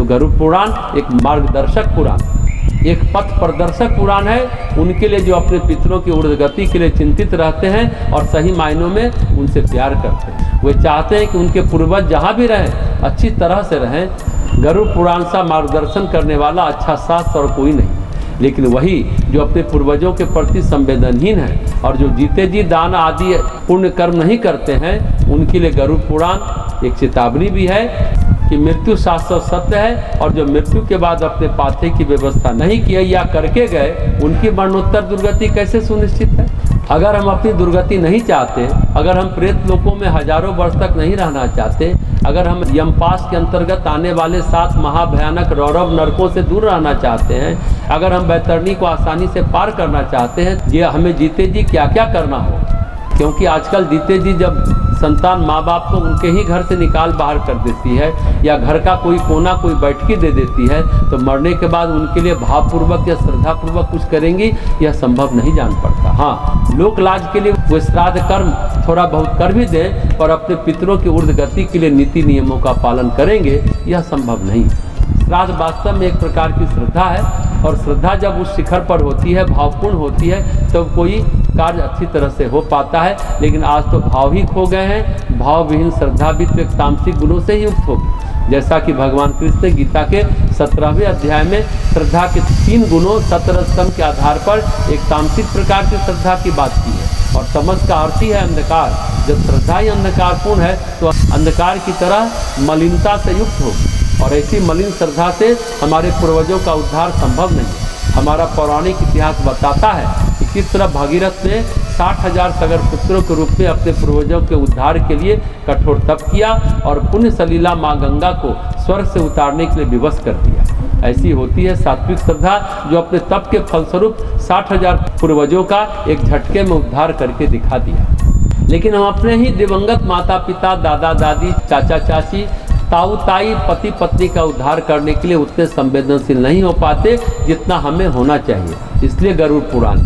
गरुड़ पुराण एक मार्गदर्शक पुराण, एक पथ प्रदर्शक पुराण है। उनके लिए जो अपने पितरों की उर्दगति के लिए चिंतित रहते हैं और सही मायनों में उनसे प्यार करते हैं। वे चाहते हैं कि उनके पूर्वज जहाँ भी रहें अच्छी तरह से रहें। गरुड़ पुराण सा मार्गदर्शन करने वाला अच्छा शास्त्र और कोई नहीं। लेकिन वही जो अपने पूर्वजों के प्रति संवेदनहीन है और जो जीते जी दान आदि पुण्य कर्म नहीं करते हैं, उनके लिए गरुड़ पुराण एक चेतावनी भी है कि मृत्यु शाश्वत सत्य है और जो मृत्यु के बाद अपने पाथे की व्यवस्था नहीं किए या करके गए, उनकी मरणोत्तर दुर्गति कैसे सुनिश्चित है। अगर हम अपनी दुर्गति नहीं चाहते, अगर हम प्रेत लोकों में हजारों वर्ष तक नहीं रहना चाहते, अगर हम यमपाश के अंतर्गत आने वाले 7 महाभयानक रौरव नरकों से दूर रहना चाहते हैं, अगर हम बैतरणी को आसानी से पार करना चाहते हैं, ये हमें जीते जी क्या क्या करना हो। क्योंकि आजकल जीते जी जब संतान माँ बाप को उनके ही घर से निकाल बाहर कर देती है या घर का कोई कोना कोई बैठकी दे देती है, तो मरने के बाद उनके लिए भावपूर्वक या श्रद्धापूर्वक कुछ करेंगी यह संभव नहीं जान पड़ता। हाँ, लोक लाज के लिए वो श्राद्ध कर्म थोड़ा बहुत कर भी दें और अपने पितरों की ऊर्ध्वगति के लिए नीति नियमों का पालन करेंगे, यह संभव नहीं। श्राद्ध वास्तव में एक प्रकार की श्रद्धा है और श्रद्धा जब उस शिखर पर होती है, भावपूर्ण होती है, तो कोई कार्य अच्छी तरह से हो पाता है। लेकिन आज तो भाव ही खो गए हैं। भाव विहीन श्रद्धा भी तो एक तामसिक गुणों से ही युक्त होगी। जैसा कि भगवान कृष्ण ने गीता के 17वें अध्याय में श्रद्धा के 3 गुणों 17 स्तंभ के आधार पर एक तामसिक प्रकार की श्रद्धा की बात की है। और तमस का अर्थ ही है अंधकार। जब श्रद्धा ही अंधकारपूर्ण है तो अंधकार की तरह मलिनता से युक्त होगी और ऐसी मलिन श्रद्धा से हमारे पूर्वजों का उद्धार संभव नहीं है। हमारा पौराणिक इतिहास बताता है कि किस तरह भागीरथ ने 60,000 सगर पुत्रों के रूप में अपने पूर्वजों के उद्धार के लिए कठोर तप किया और पुण्य सलीला माँ गंगा को स्वर्ग से उतारने के लिए विवश कर दिया। ऐसी होती है सात्विक श्रद्धा जो अपने तप के फलस्वरूप 60,000 पूर्वजों का एक झटके में उद्धार करके दिखा दिया। लेकिन हम अपने ही दिवंगत माता पिता, दादा दादी, चाचा चाची, ताऊ ताई, पति पत्नी का उद्धार करने के लिए उतने संवेदनशील नहीं हो पाते जितना हमें होना चाहिए। इसलिए गरुड़ पुराण